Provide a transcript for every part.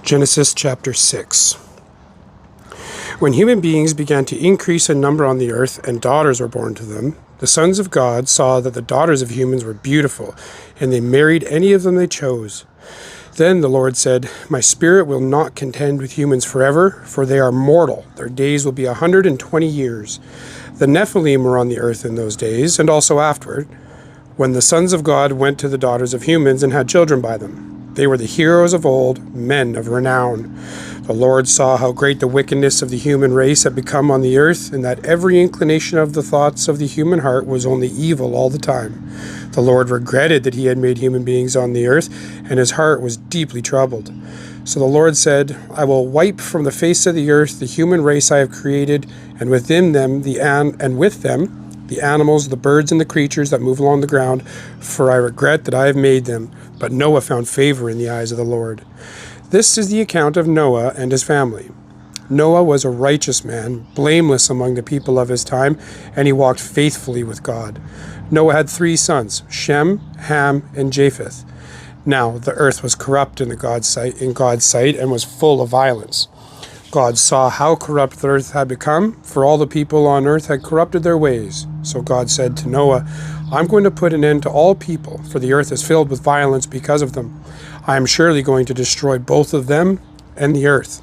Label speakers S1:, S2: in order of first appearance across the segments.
S1: Genesis chapter 6. When human beings began to increase in number on the earth and daughters were born to them, the sons of God saw that the daughters of humans were beautiful, and they married any of them they chose. Then the Lord said, "My spirit will not contend with humans forever, for they are mortal. Their days will be 120 years. The Nephilim were on the earth in those days, and also afterward, when the sons of God went to the daughters of humans and had children by them. They were the heroes of old, men of renown. The Lord saw how great the wickedness of the human race had become on the earth, and that every inclination of the thoughts of the human heart was only evil all the time. The Lord regretted that he had made human beings on the earth, and his heart was deeply troubled. So the Lord said, I will wipe from the face of the earth the human race I have created, and with them the animals, the birds, and the creatures that move along the ground, for I regret that I have made them. But Noah found favor in the eyes of the Lord. This is the account of Noah and his family. Noah was a righteous man, blameless among the people of his time, and he walked faithfully with God. Noah had 3 sons, Shem, Ham, and Japheth. Now the earth was corrupt in God's sight and was full of violence. God saw how corrupt the earth had become, for all the people on earth had corrupted their ways. So God said to Noah, I'm going to put an end to all people, for the earth is filled with violence because of them. I am surely going to destroy both of them and the earth.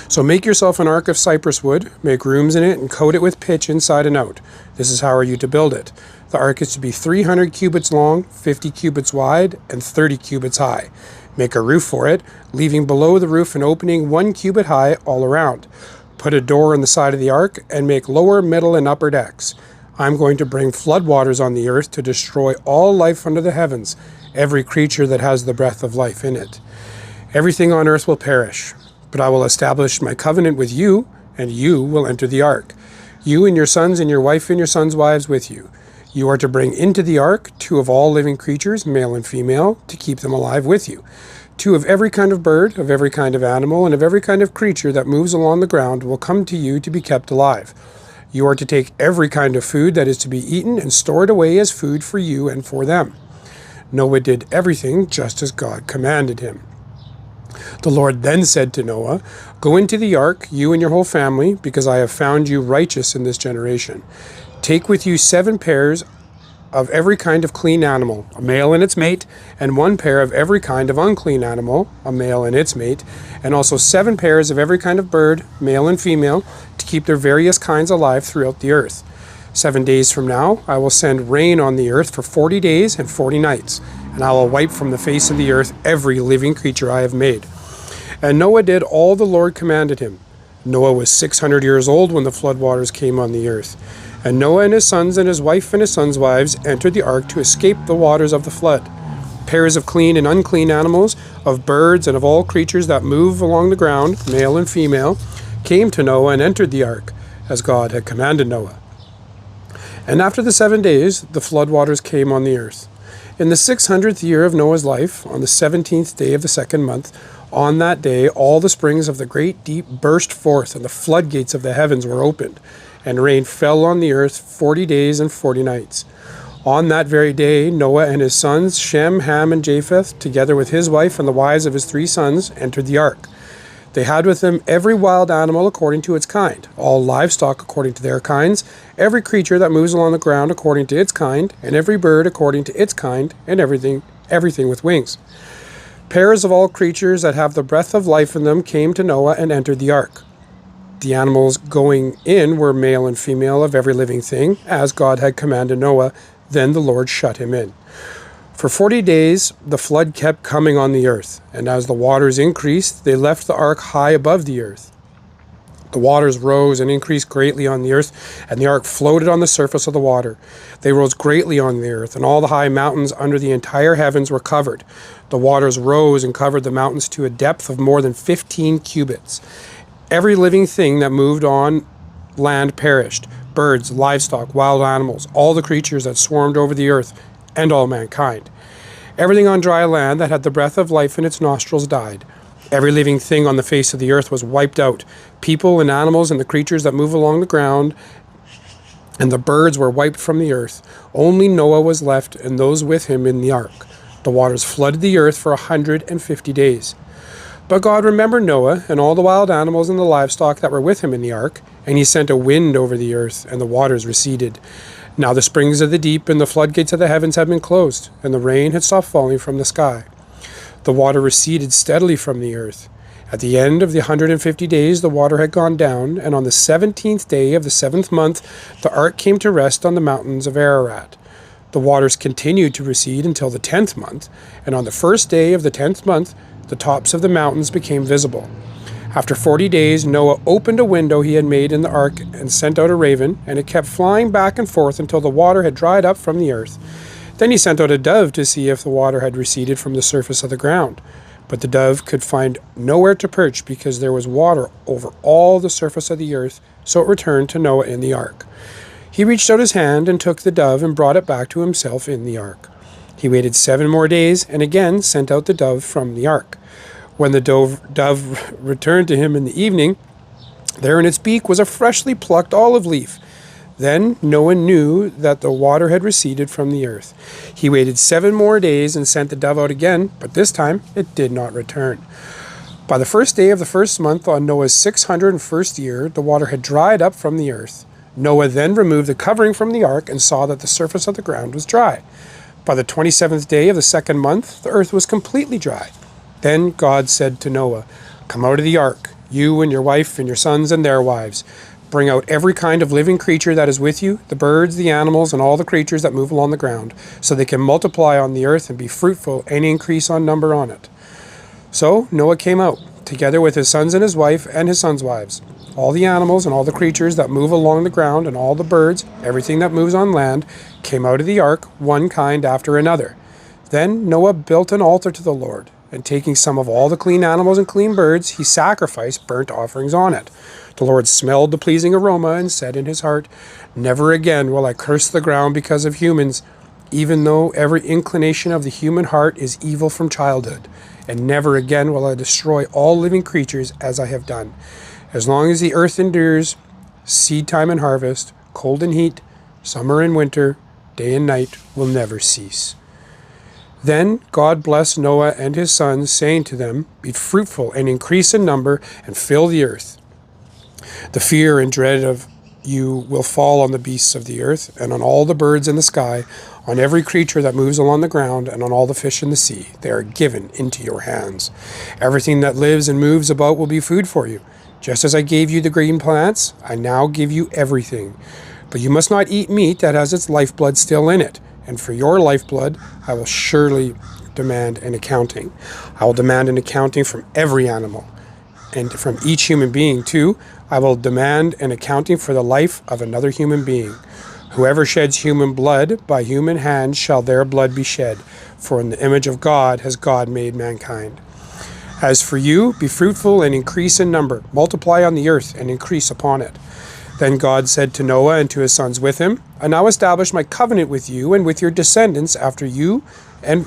S1: So make yourself an ark of cypress wood, make rooms in it, and coat it with pitch inside and out. This is how are you to build it. The ark is to be 300 cubits long, 50 cubits wide, and 30 cubits high. Make a roof for it, leaving below the roof an opening 1 cubit high all around. Put a door on the side of the ark, and make lower, middle, and upper decks. I'm going to bring floodwaters on the earth to destroy all life under the heavens, every creature that has the breath of life in it. Everything on earth will perish, but I will establish my covenant with you, and you will enter the ark. You and your sons and your wife and your sons' wives with you. You are to bring into the ark 2 of all living creatures, male and female, to keep them alive with you. 2 of every kind of bird, of every kind of animal, and of every kind of creature that moves along the ground will come to you to be kept alive. You are to take every kind of food that is to be eaten and store it away as food for you and for them. Noah did everything just as God commanded him. The Lord then said to Noah, Go into the ark, you and your whole family, because I have found you righteous in this generation. Take with you 7 pairs of every kind of clean animal, a male and its mate, and 1 pair of every kind of unclean animal, a male and its mate, and also 7 pairs of every kind of bird, male and female, to keep their various kinds alive throughout the earth. 7 days from now, I will send rain on the earth for 40 days and 40 nights, and I will wipe from the face of the earth every living creature I have made. And Noah did all the Lord commanded him. Noah was 600 years old when the floodwaters came on the earth. And Noah and his sons and his wife and his sons' wives entered the ark to escape the waters of the flood. Pairs of clean and unclean animals, of birds and of all creatures that move along the ground, male and female, came to Noah and entered the ark, as God had commanded Noah. And after the 7 days, the floodwaters came on the earth. In the 600th year of Noah's life, on the 17th day of the 2nd month, on that day all the springs of the great deep burst forth, and the floodgates of the heavens were opened, and rain fell on the earth 40 days and 40 nights. On that very day, Noah and his sons, Shem, Ham, and Japheth, together with his wife and the wives of his 3 sons, entered the ark. They had with them every wild animal according to its kind, all livestock according to their kinds, every creature that moves along the ground according to its kind, and every bird according to its kind, and everything with wings. Pairs of all creatures that have the breath of life in them came to Noah and entered the ark. The animals going in were male and female of every living thing, as God had commanded Noah. Then the Lord shut him in. For 40 days the flood kept coming on the earth, and as the waters increased, they left the ark high above the earth. The waters rose and increased greatly on the earth, and the ark floated on the surface of the water. They rose greatly on the earth, and all the high mountains under the entire heavens were covered. The waters rose and covered the mountains to a depth of more than 15 cubits. Every living thing that moved on land perished, birds, livestock, wild animals, all the creatures that swarmed over the earth, and all mankind. Everything on dry land that had the breath of life in its nostrils died. Every living thing on the face of the earth was wiped out, people and animals and the creatures that move along the ground, and the birds were wiped from the earth. Only Noah was left, and those with him in the ark. The waters flooded the earth for 150 days. But God remembered Noah and all the wild animals and the livestock that were with him in the ark, and he sent a wind over the earth, and the waters receded. Now the springs of the deep and the floodgates of the heavens had been closed, and the rain had stopped falling from the sky. The water receded steadily from the earth. At the end of the 150 days the water had gone down, and on the 17th day of the 7th month the ark came to rest on the mountains of Ararat. The waters continued to recede until the 10th month, and on the first day of the 10th month the tops of the mountains became visible. After 40 days, Noah opened a window he had made in the ark and sent out a raven, and it kept flying back and forth until the water had dried up from the earth. Then he sent out a dove to see if the water had receded from the surface of the ground. But the dove could find nowhere to perch because there was water over all the surface of the earth, so it returned to Noah in the ark. He reached out his hand and took the dove and brought it back to himself in the ark. He waited 7 more days and again sent out the dove from the ark. When the dove returned to him in the evening, there in its beak was a freshly plucked olive leaf. Then Noah knew that the water had receded from the earth. He waited 7 more days and sent the dove out again, but this time it did not return. By the first day of the 1st month on Noah's 601st year, the water had dried up from the earth. Noah then removed the covering from the ark and saw that the surface of the ground was dry. By the 27th day of the 2nd month, the earth was completely dry. Then God said to Noah, "Come out of the ark, you and your wife and your sons and their wives. Bring out every kind of living creature that is with you, the birds, the animals, and all the creatures that move along the ground, so they can multiply on the earth and be fruitful and increase on number on it." So Noah came out, together with his sons and his wife and his sons' wives. All the animals and all the creatures that move along the ground and all the birds, everything that moves on land, came out of the ark, one kind after another. Then Noah built an altar to the Lord, and taking some of all the clean animals and clean birds, he sacrificed burnt offerings on it. The Lord smelled the pleasing aroma and said in his heart, "Never again will I curse the ground because of humans, even though every inclination of the human heart is evil from childhood. And never again will I destroy all living creatures as I have done. As long as the earth endures, seed time and harvest, cold and heat, summer and winter, day and night will never cease." Then God blessed Noah and his sons, saying to them, "Be fruitful and increase in number and fill the earth. The fear and dread of you will fall on the beasts of the earth and on all the birds in the sky, on every creature that moves along the ground and on all the fish in the sea. They are given into your hands. Everything that lives and moves about will be food for you. Just as I gave you the green plants, I now give you everything. But you must not eat meat that has its lifeblood still in it. And for your lifeblood, I will surely demand an accounting. I will demand an accounting from every animal, and from each human being too. I will demand an accounting for the life of another human being. Whoever sheds human blood, by human hands shall their blood be shed. For in the image of God has God made mankind. As for you, be fruitful and increase in number. Multiply on the earth and increase upon it." Then God said to Noah and to his sons with him, "I now establish my covenant with you and with your descendants after you, and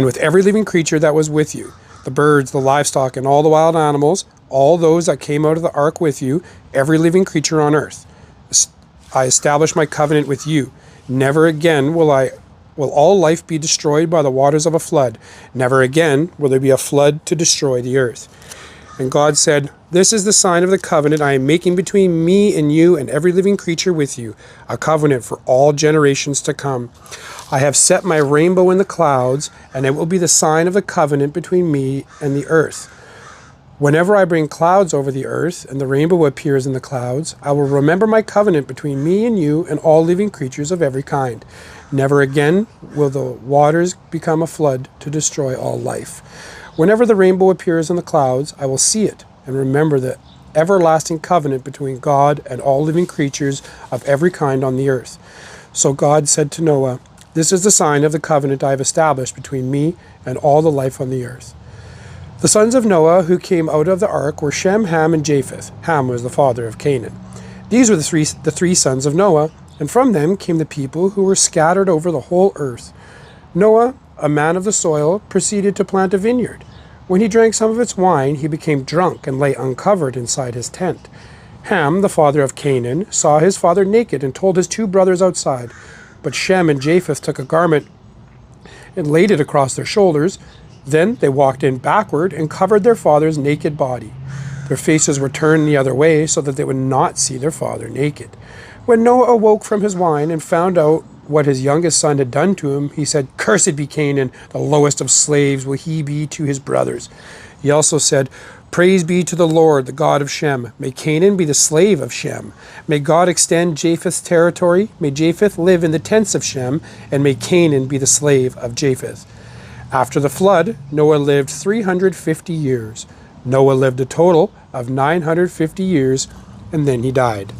S1: with every living creature that was with you, the birds, the livestock, and all the wild animals, all those that came out of the ark with you, every living creature on earth. I establish my covenant with you. Never again will all life be destroyed by the waters of a flood. Never again will there be a flood to destroy the earth." And God said, "This is the sign of the covenant I am making between me and you and every living creature with you, a covenant for all generations to come. I have set my rainbow in the clouds, and it will be the sign of the covenant between me and the earth. Whenever I bring clouds over the earth and the rainbow appears in the clouds, I will remember my covenant between me and you and all living creatures of every kind. Never again will the waters become a flood to destroy all life. Whenever the rainbow appears in the clouds, I will see it and remember the everlasting covenant between God and all living creatures of every kind on the earth." So God said to Noah, "This is the sign of the covenant I have established between me and all the life on the earth." The sons of Noah who came out of the ark were Shem, Ham, and Japheth. Ham was the father of Canaan. These were the three sons of Noah, and from them came the people who were scattered over the whole earth. Noah, a man of the soil, proceeded to plant a vineyard. When he drank some of its wine, he became drunk and lay uncovered inside his tent. Ham, the father of Canaan, saw his father naked and told his 2 brothers outside. But Shem and Japheth took a garment and laid it across their shoulders. Then they walked in backward and covered their father's naked body. Their faces were turned the other way so that they would not see their father naked. When Noah awoke from his wine and found out what his youngest son had done to him, he said, "Cursed be Canaan, the lowest of slaves will he be to his brothers." He also said, "Praise be to the Lord, the God of Shem. May Canaan be the slave of Shem. May God extend Japheth's territory. May Japheth live in the tents of Shem, and may Canaan be the slave of Japheth." After the flood, Noah lived 350 years. Noah lived a total of 950 years, and then he died.